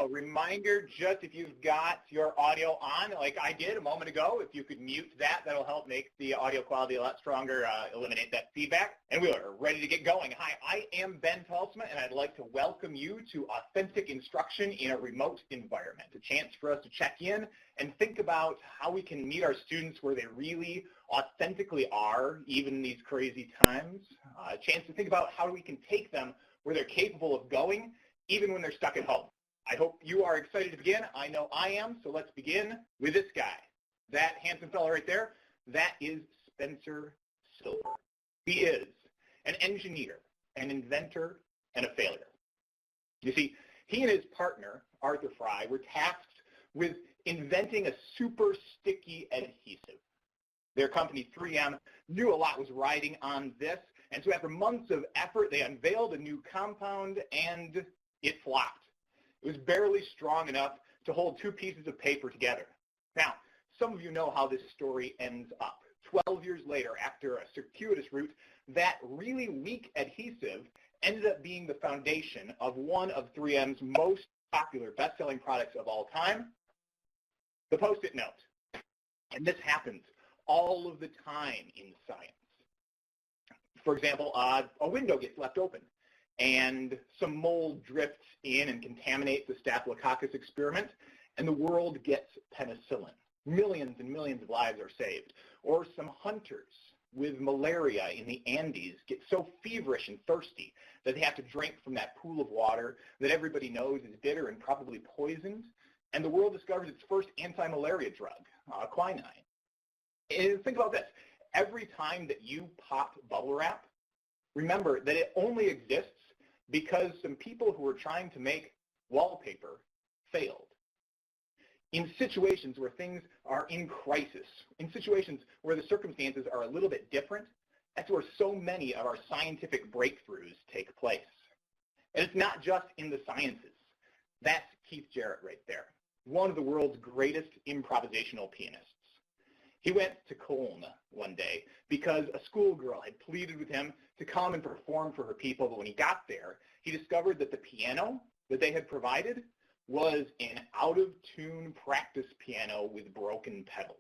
A reminder, just if you've got your audio on, like I did a moment ago, if you could mute that, that'll help make the audio quality a lot stronger, eliminate that feedback. And we are ready to get going. Hi, I am Ben Talsma, and I'd like to welcome you to Authentic Instruction in a Remote Environment, a chance for us to check in and think about how we can meet our students where they really authentically are, even in these crazy times. A chance to think about how we can take them where they're capable of going, even when they're stuck at home. I hope you are excited to begin. I know I am, so let's begin with this guy. That handsome fellow right there, that is Spencer Silver. He is an engineer, an inventor, and a failure. You see, he and his partner, Arthur Fry, were tasked with inventing a super sticky adhesive. Their company, 3M, knew a lot was riding on this, and so after months of effort, they unveiled a new compound, and it flopped. It was barely strong enough to hold two pieces of paper together. Now, some of you know how this story ends up. 12 years later, after a circuitous route, that really weak adhesive ended up being the foundation of one of 3M's most popular best-selling products of all time, the Post-it note. And this happens all of the time in science. For example, a window gets left open, and some mold drifts in and contaminates the Staphylococcus experiment, and the world gets penicillin. Millions and millions of lives are saved. Or some hunters with malaria in the Andes get so feverish and thirsty that they have to drink from that pool of water that everybody knows is bitter and probably poisoned, and the world discovers its first anti-malaria drug, quinine. And think about this. Every time that you pop bubble wrap, remember that it only exists because some people who were trying to make wallpaper failed. In situations where things are in crisis, in situations where the circumstances are a little bit different, that's where so many of our scientific breakthroughs take place. And it's not just in the sciences. That's Keith Jarrett right there, one of the world's greatest improvisational pianists. He went to Cologne one day because a schoolgirl had pleaded with him to come and perform for her people, but when he got there, he discovered that the piano that they had provided was an out-of-tune practice piano with broken pedals.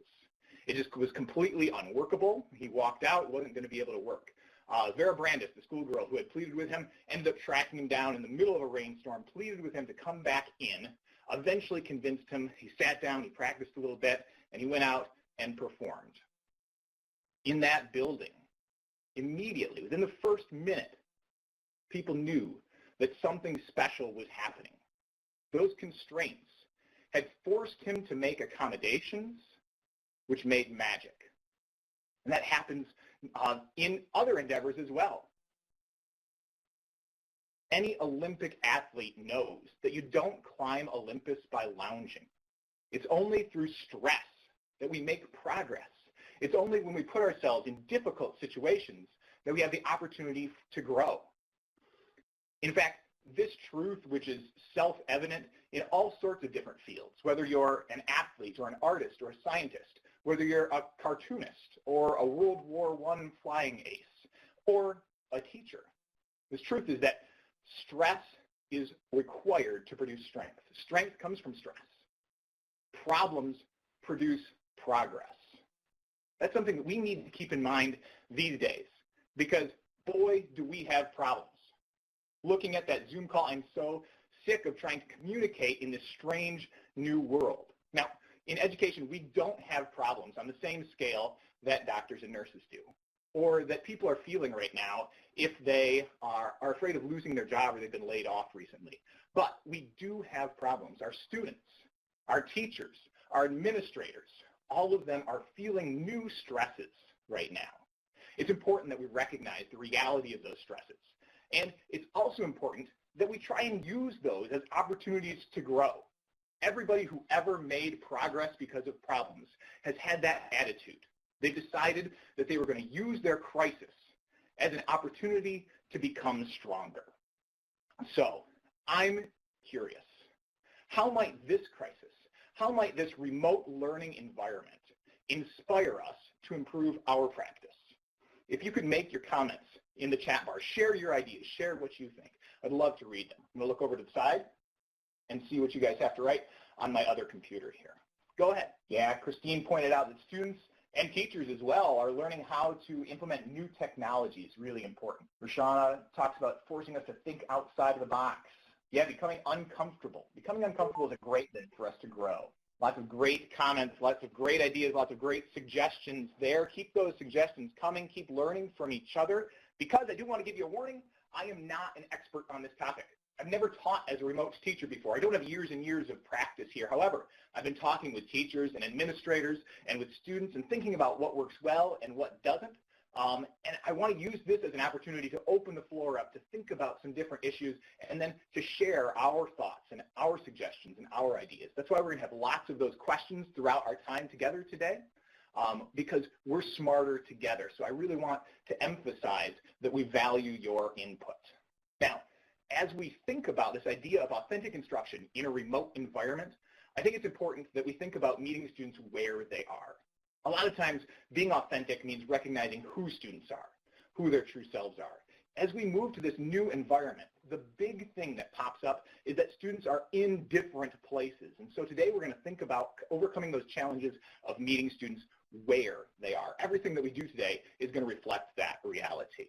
It just was completely unworkable. He walked out, wasn't going to be able to work. Vera Brandes, the schoolgirl who had pleaded with him, ended up tracking him down in the middle of a rainstorm, pleaded with him to come back in, eventually convinced him. He sat down, he practiced a little bit, and he went out and performed. In that building, immediately, within the first minute, people knew that something special was happening. Those constraints had forced him to make accommodations which made magic. And that happens in other endeavors as well. Any Olympic athlete knows that you don't climb Olympus by lounging. It's only through stress that we make progress. It's only when we put ourselves in difficult situations that we have the opportunity to grow. In fact, this truth, which is self-evident in all sorts of different fields, whether you're an athlete or an artist or a scientist, whether you're a cartoonist or a World War I flying ace or a teacher, this truth is that stress is required to produce strength. Strength comes from stress. Problems produce progress. That's something that we need to keep in mind these days because, boy, do we have problems. Looking at that Zoom call, I'm so sick of trying to communicate in this strange new world. Now, in education, we don't have problems on the same scale that doctors and nurses do, or that people are feeling right now if they are afraid of losing their job or they've been laid off recently. But we do have problems. Our students, our teachers, our administrators, all of them are feeling new stresses right now. It's important that we recognize the reality of those stresses. And it's also important that we try and use those as opportunities to grow. Everybody who ever made progress because of problems has had that attitude. They decided that they were going to use their crisis as an opportunity to become stronger. So I'm curious, how might this crisis, how might this remote learning environment inspire us to improve our practice? If you could make your comments in the chat bar, share your ideas, share what you think. I'd love to read them. I'm going to look over to the side. and see what you guys have to write on my other computer here. Go ahead. Yeah, Christine pointed out that students and teachers as well are learning how to implement new technologies, really important. Rashana talks about forcing us to think outside of the box. Yeah, becoming uncomfortable. Becoming uncomfortable is a great thing for us to grow. Lots of great comments, lots of great ideas, lots of great suggestions there. Keep those suggestions coming. Keep learning from each other. Because I do want to give you a warning, I am not an expert on this topic. I've never taught as a remote teacher before. I don't have years and years of practice here. However, I've been talking with teachers and administrators and with students and thinking about what works well and what doesn't. And I want to use this as an opportunity to open the floor up, to think about some different issues, and then to share our thoughts and our suggestions and our ideas. That's why we're going to have lots of those questions throughout our time together today, because we're smarter together. So I really want to emphasize that we value your input. Now, as we think about this idea of authentic instruction in a remote environment, I think it's important that we think about meeting students where they are. A lot of times, being authentic means recognizing who students are, who their true selves are. As we move to this new environment, the big thing that pops up is that students are in different places. And so today we're going to think about overcoming those challenges of meeting students where they are. Everything that we do today is going to reflect that reality.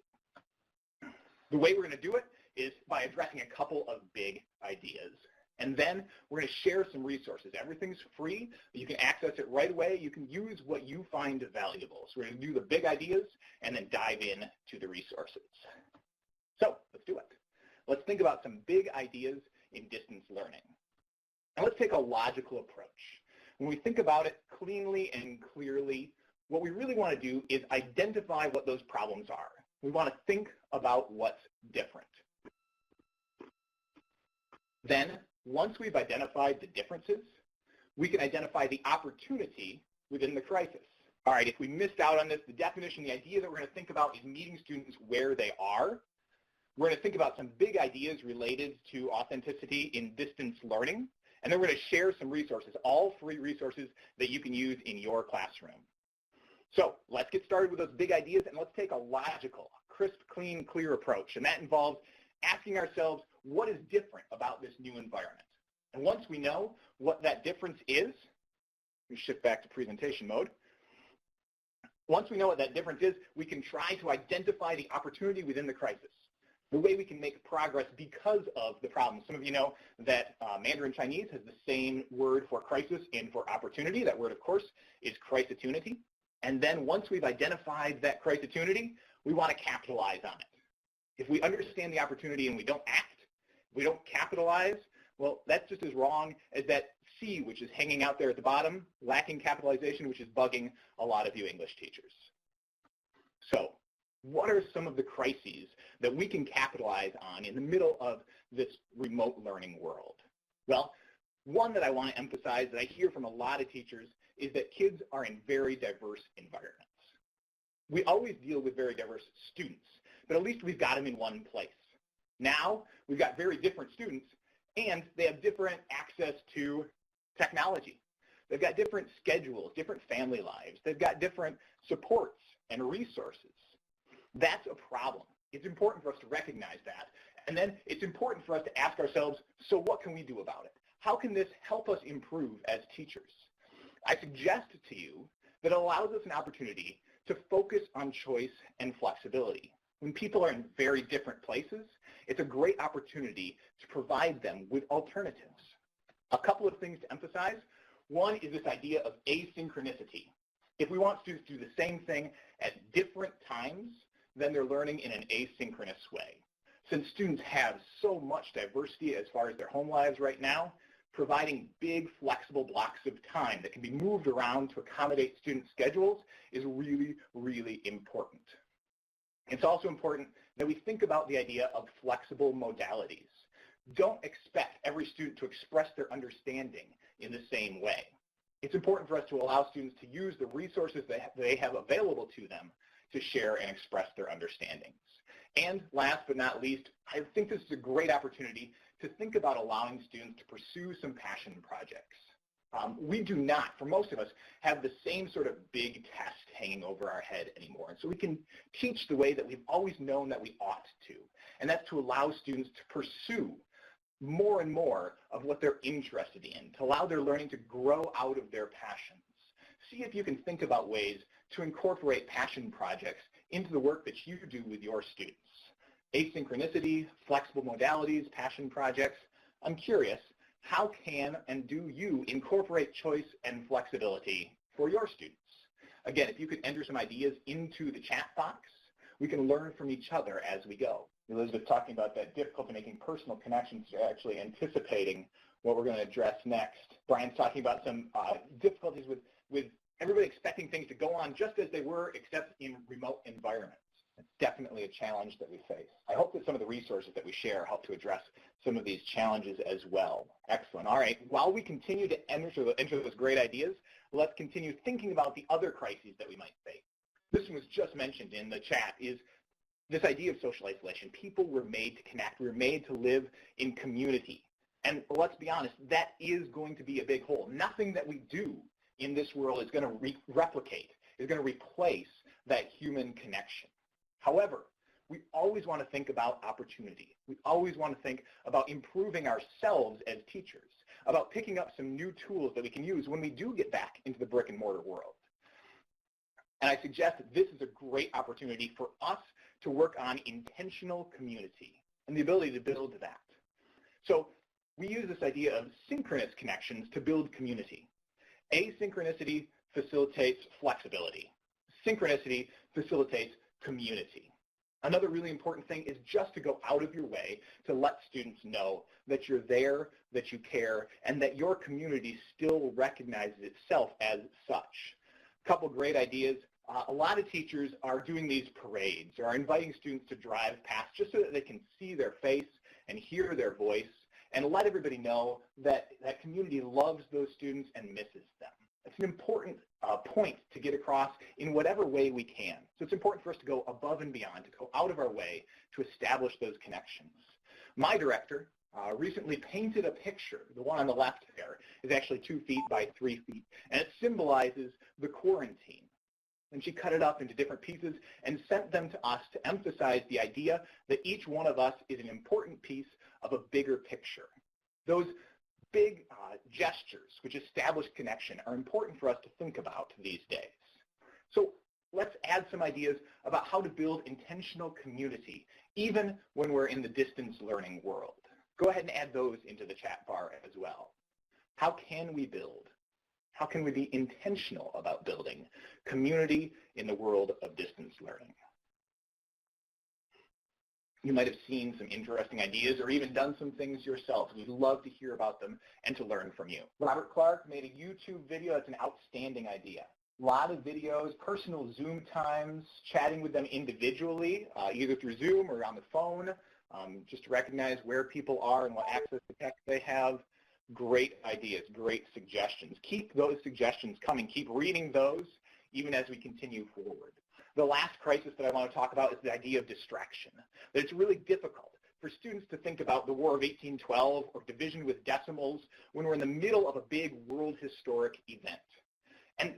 The way we're going to do it is by addressing a couple of big ideas. And then we're going to share some resources. Everything's free. You can access it right away. You can use what you find valuable. So we're going to do the big ideas and then dive in to the resources. So let's do it. Let's think about some big ideas in distance learning. And let's take a logical approach. When we think about it cleanly and clearly, what we really want to do is identify what those problems are. We want to think about what's different. Then, once we've identified the differences, we can identify the opportunity within the crisis. All right, if we missed out on this, the definition, the idea that we're going to think about is meeting students where they are. We're going to think about some big ideas related to authenticity in distance learning, and then we're going to share some resources, all free resources that you can use in your classroom. So let's get started with those big ideas, and let's take a logical, crisp, clean, clear approach, and that involves asking ourselves, what is different about this new environment? And once we know what that difference is, we shift back to presentation mode. Once we know what that difference is, we can try to identify the opportunity within the crisis, the way we can make progress because of the problem. Some of you know that Mandarin Chinese has the same word for crisis and for opportunity. That word, of course, is crisis-tunity. And then once we've identified that crisis-tunity, we want to capitalize on it. If we understand the opportunity and we don't act, we don't capitalize, well, that's just as wrong as that C, which is hanging out there at the bottom, lacking capitalization, which is bugging a lot of you English teachers. So what are some of the crises that we can capitalize on in the middle of this remote learning world? Well, one that I want to emphasize that I hear from a lot of teachers is that kids are in very diverse environments. We always deal with very diverse students, but at least we've got them in one place. Now, we've got very different students, and they have different access to technology. They've got different schedules, different family lives. They've got different supports and resources. That's a problem. It's important for us to recognize that. And then it's important for us to ask ourselves, so what can we do about it? How can this help us improve as teachers? I suggest to you that it allows us an opportunity to focus on choice and flexibility. When people are in very different places, it's a great opportunity to provide them with alternatives. A couple of things to emphasize. One is this idea of asynchronicity. If we want students to do the same thing at different times, then they're learning in an asynchronous way. Since students have so much diversity as far as their home lives right now, providing big flexible blocks of time that can be moved around to accommodate student schedules is really, really important. It's also important that we think about the idea of flexible modalities. Don't expect every student to express their understanding in the same way. It's important for us to allow students to use the resources that they have available to them to share and express their understandings. And last but not least, I think this is a great opportunity to think about allowing students to pursue some passion projects. We do not, for most of us, have the same sort of big test hanging over our head anymore. And so we can teach the way that we've always known that we ought to, and that's to allow students to pursue more and more of what they're interested in, to allow their learning to grow out of their passions. See if you can think about ways to incorporate passion projects into the work that you do with your students. Asynchronicity, flexible modalities, passion projects. I'm curious, how can and do you incorporate choice and flexibility for your students? Again, if you could enter some ideas into the chat box, we can learn from each other as we go. Elizabeth talking about that difficulty making personal connections, actually anticipating what we're going to address next. Brian's talking about some difficulties with everybody expecting things to go on just as they were, except in remote environments. It's definitely a challenge that we face. I hope that some of the resources that we share help to address some of these challenges as well. Excellent. All right. While we continue to enter those great ideas, let's continue thinking about the other crises that we might face. This one was just mentioned in the chat, is this idea of social isolation. People were made to connect. We were made to live in community. And let's be honest, that is going to be a big hole. Nothing that we do in this world is going to replicate, is going to replace that human connection. However, we always want to think about opportunity. We always want to think about improving ourselves as teachers, about picking up some new tools that we can use when we do get back into the brick and mortar world. And I suggest that this is a great opportunity for us to work on intentional community and the ability to build that. So we use this idea of synchronous connections to build community. Asynchronicity facilitates flexibility. Synchronicity facilitates community. Another really important thing is just to go out of your way to let students know that you're there, that you care, and that your community still recognizes itself as such. A couple great ideas. A lot of teachers are doing these parades or are inviting students to drive past just so that they can see their face and hear their voice and let everybody know that that community loves those students and misses them. It's an important point to get across in whatever way we can. So it's important for us to go above and beyond, to go out of our way to establish those connections. My director recently painted a picture. The one on the left there is actually 2 feet by 3 feet, and it symbolizes the quarantine. And she cut it up into different pieces and sent them to us to emphasize the idea that each one of us is an important piece of a bigger picture. Those big gestures which establish connection are important for us to think about these days. So let's add some ideas about how to build intentional community even when we're in the distance learning world. Go ahead and add those into the chat bar as well. How can we build? How can we be intentional about building community in the world of distance learning? You might have seen some interesting ideas or even done some things yourself. We'd love to hear about them and to learn from you. Robert Clark made a YouTube video. That's an outstanding idea. A lot of videos, personal Zoom times, chatting with them individually, either through Zoom or on the phone, just to recognize where people are and what access to tech they have. Great ideas, great suggestions. Keep those suggestions coming. Keep reading those even as we continue forward. The last crisis that I want to talk about is the idea of distraction. That it's really difficult for students to think about the War of 1812 or division with decimals when we're in the middle of a big world historic event. And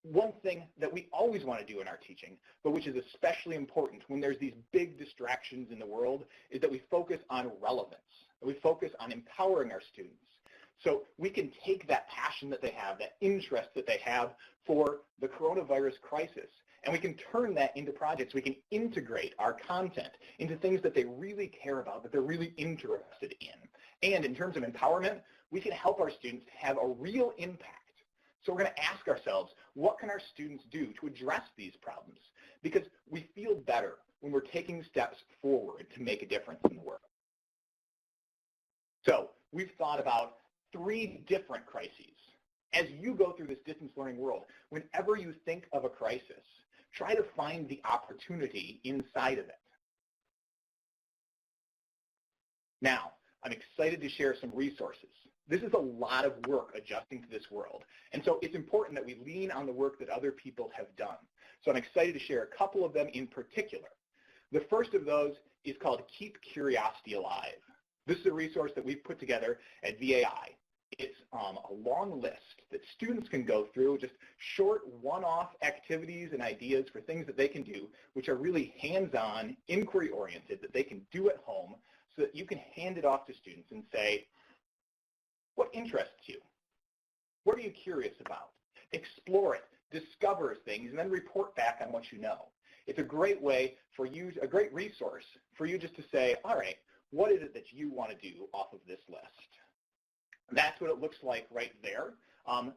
one thing that we always want to do in our teaching, but which is especially important when there's these big distractions in the world, is that we focus on relevance, that we focus on empowering our students. So we can take that passion that they have, that interest that they have for the coronavirus crisis, and we can turn that into projects. We can integrate our content into things that they really care about, that they're really interested in. And in terms of empowerment, we can help our students have a real impact. So we're going to ask ourselves, what can our students do to address these problems? Because we feel better when we're taking steps forward to make a difference in the world. So we've thought about 3 different crises. As you go through this distance learning world, whenever you think of a crisis, try to find the opportunity inside of it. Now, I'm excited to share some resources. This is a lot of work adjusting to this world, and so it's important that we lean on the work that other people have done. So I'm excited to share a couple of them in particular. The first of those is called Keep Curiosity Alive. This is a resource that we've put together at VAI. It's a long list that students can go through, just short one-off activities and ideas for things that they can do, which are really hands-on, inquiry-oriented, that they can do at home so that you can hand it off to students and say, what interests you? What are you curious about? Explore it, discover things, and then report back on what you know. It's a great way for you, a great resource for you just to say, all right, what is it that you want to do off of this list? That's what it looks like right there.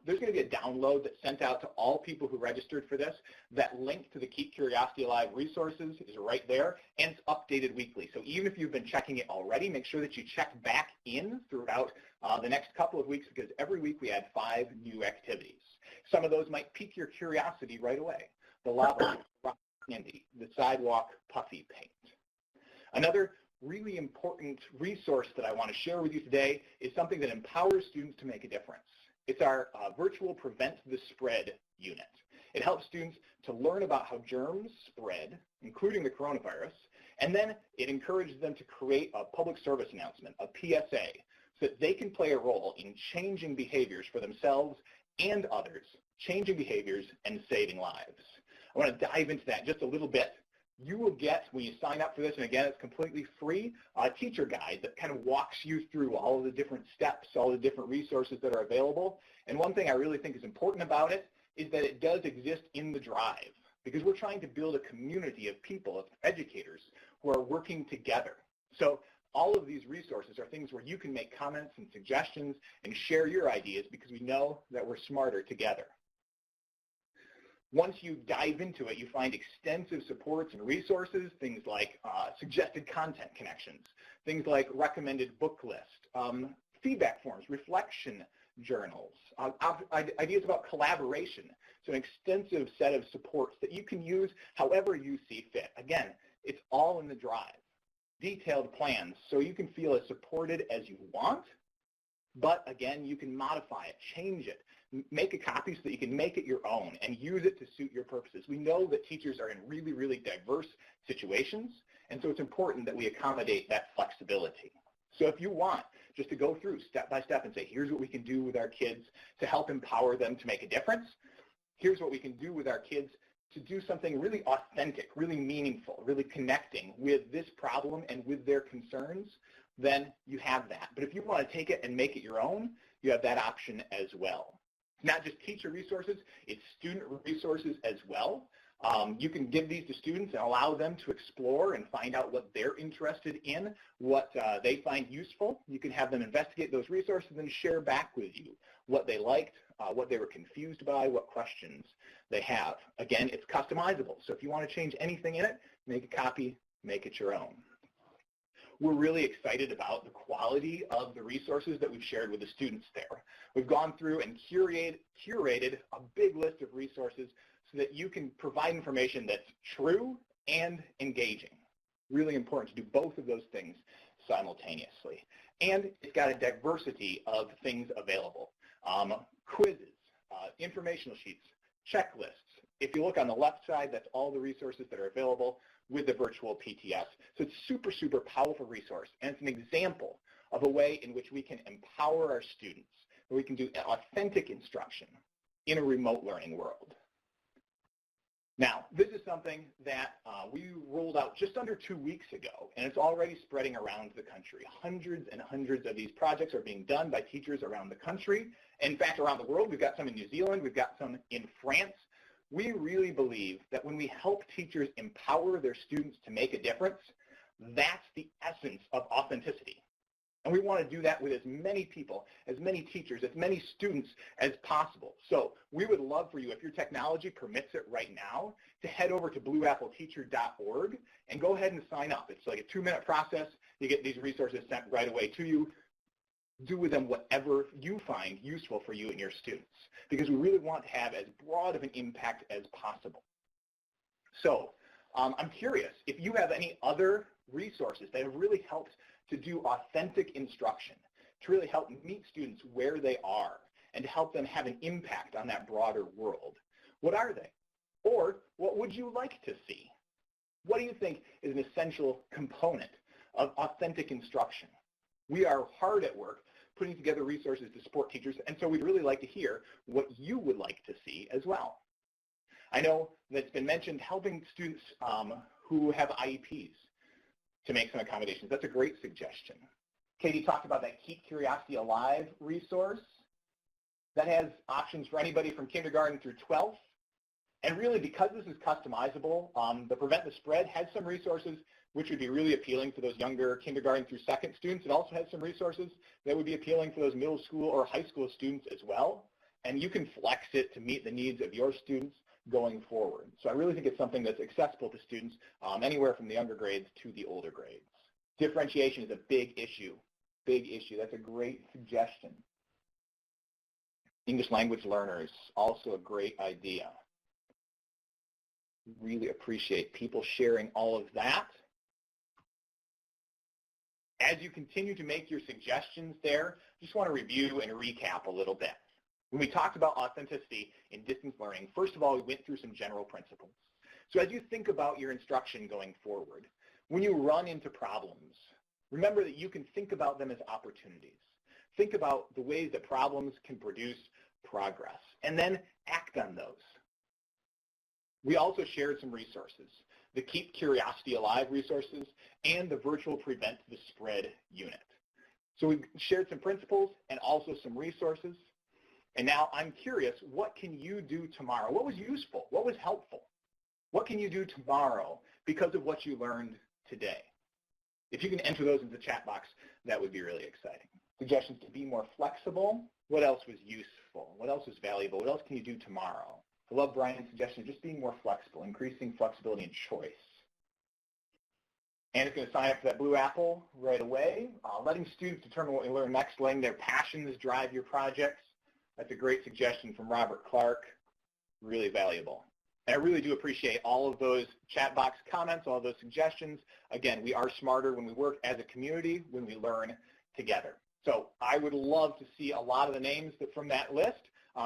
There's going to be a download that's sent out to all people who registered for this. That link to the Keep Curiosity Alive resources is right there, and it's updated weekly. So even if you've been checking it already, make sure that you check back in throughout the next couple of weeks, because every week we add 5 new activities. Some of those might pique your curiosity right away. The lava rock candy, the sidewalk puffy paint. Another really important resource that I want to share with you today is something that empowers students to make a difference. It's our virtual Prevent the Spread unit. It helps students to learn about how germs spread, including the coronavirus, and then it encourages them to create a public service announcement, a PSA, so that they can play a role in changing behaviors for themselves and others, changing behaviors and saving lives. I want to dive into that just a little bit. You will get, when you sign up for this, and again, it's completely free, a teacher guide that kind of walks you through all of the different steps, all the different resources that are available. And one thing I really think is important about it is that it does exist in the Drive, because we're trying to build a community of people, of educators, who are working together. So all of these resources are things where you can make comments and suggestions and share your ideas, because we know that we're smarter together. Once you dive into it, you find extensive supports and resources, things like suggested content connections, things like recommended book list, feedback forms, reflection journals, ideas about collaboration. So an extensive set of supports that you can use however you see fit. Again, it's all in the Drive. Detailed plans so you can feel as supported as you want, but again, you can modify it, change it, make a copy so that you can make it your own and use it to suit your purposes. We know that teachers are in really, really diverse situations, and so it's important that we accommodate that flexibility. So if you want just to go through step by step and say, here's what we can do with our kids to help empower them to make a difference, here's what we can do with our kids to do something really authentic, really meaningful, really connecting with this problem and with their concerns, then you have that. But if you want to take it and make it your own, you have that option as well. Not just teacher resources, it's student resources as well. You can give these to students and allow them to explore and find out what they're interested in, what they find useful. You can have them investigate those resources and share back with you what they liked, what they were confused by, what questions they have. Again, it's customizable, so if you want to change anything in it, make a copy, make it your own. We're really excited about the quality of the resources that we've shared with the students there. We've gone through and curated a big list of resources so that you can provide information that's true and engaging. Really important to do both of those things simultaneously. And it's got a diversity of things available. Quizzes, informational sheets, checklists. If you look on the left side, that's all the resources that are available with the virtual PTS. So it's super, super powerful resource, and it's an example of a way in which we can empower our students, where we can do authentic instruction in a remote learning world. Now, this is something that we rolled out just under 2 weeks ago, and it's already spreading around the country. Hundreds and hundreds of these projects are being done by teachers around the country. In fact, around the world, we've got some in New Zealand, we've got some in France. We really believe that when we help teachers empower their students to make a difference, that's the essence of authenticity. And we want to do that with as many people, as many teachers, as many students as possible. So we would love for you, if your technology permits it right now, to head over to blueappleteacher.org and go ahead and sign up. It's like a 2-minute process. You get these resources sent right away to you. Do with them whatever you find useful for you and your students, because we really want to have as broad of an impact as possible. So I'm curious if you have any other resources that have really helped to do authentic instruction, to really help meet students where they are and to help them have an impact on that broader world. What are they? Or what would you like to see? What do you think is an essential component of authentic instruction? We are hard at work putting together resources to support teachers, and so we'd really like to hear what you would like to see as well. I know that it's been mentioned helping students who have IEPs. to make some accommodations. That's a great suggestion. Katie talked about that Keep Curiosity Alive resource. That has options for anybody from kindergarten through 12th. And really, because this is customizable, the Prevent the Spread has some resources which would be really appealing for those younger kindergarten through second students. It also has some resources that would be appealing for those middle school or high school students as well. And you can flex it to meet the needs of your students going forward. So I really think it's something that's accessible to students anywhere from the younger grades to the older grades. Differentiation is a big issue. Big issue. That's a great suggestion. English language learners, also a great idea. Really appreciate people sharing all of that. As you continue to make your suggestions there, just want to review and recap a little bit. When we talked about authenticity in distance learning, first of all, we went through some general principles. So as you think about your instruction going forward, when you run into problems, remember that you can think about them as opportunities. Think about the ways that problems can produce progress, and then act on those. We also shared some resources, the Keep Curiosity Alive resources and the Virtual Prevent the Spread unit. So we shared some principles and also some resources. And now I'm curious, what can you do tomorrow? What was useful? What was helpful? What can you do tomorrow because of what you learned today? If you can enter those in the chat box, that would be really exciting. Suggestions to be more flexible. What else was useful? What else was valuable? What else can you do tomorrow? I love Brian's suggestion of just being more flexible, increasing flexibility and choice. And it's going to sign up for that Blue Apple right away. Letting students determine what they learn next, letting their passions drive your projects. That's a great suggestion from Robert Clark. Really valuable. And I really do appreciate all of those chat box comments, all of those suggestions. Again, we are smarter when we work as a community, when we learn together. So I would love to see a lot of the names from that list.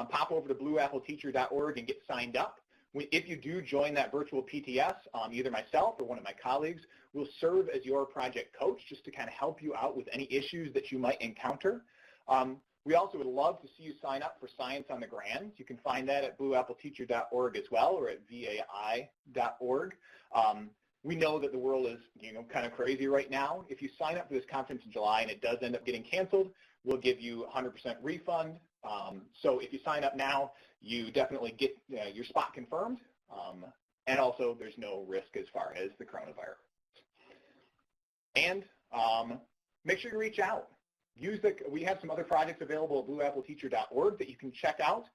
Pop over to blueappleteacher.org and get signed up. If you do join that virtual PTS, either myself or one of my colleagues will serve as your project coach just to kind of help you out with any issues that you might encounter. We also would love to see you sign up for Science on the Grand. You can find that at blueappleteacher.org as well, or at vai.org. We know that the world is kind of crazy right now. If you sign up for this conference in July and it does end up getting canceled, we'll give you 100% refund. So if you sign up now, you definitely get your spot confirmed. And also, there's no risk as far as the coronavirus. And make sure you reach out. We have some other projects available at blueappleteacher.org that you can check out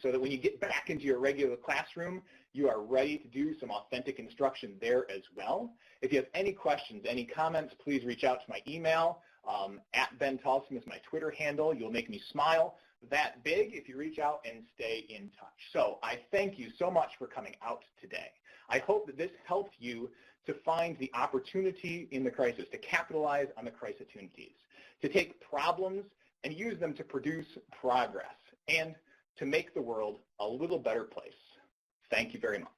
so that when you get back into your regular classroom, you are ready to do some authentic instruction there as well. If you have any questions, any comments, please reach out to my email. At Ben Tolson is my Twitter handle. You'll make me smile that big if you reach out and stay in touch. So I thank you so much for coming out today. I hope that this helped you to find the opportunity in the crisis, to capitalize on the crisis opportunities, to take problems and use them to produce progress, and to make the world a little better place. Thank you very much.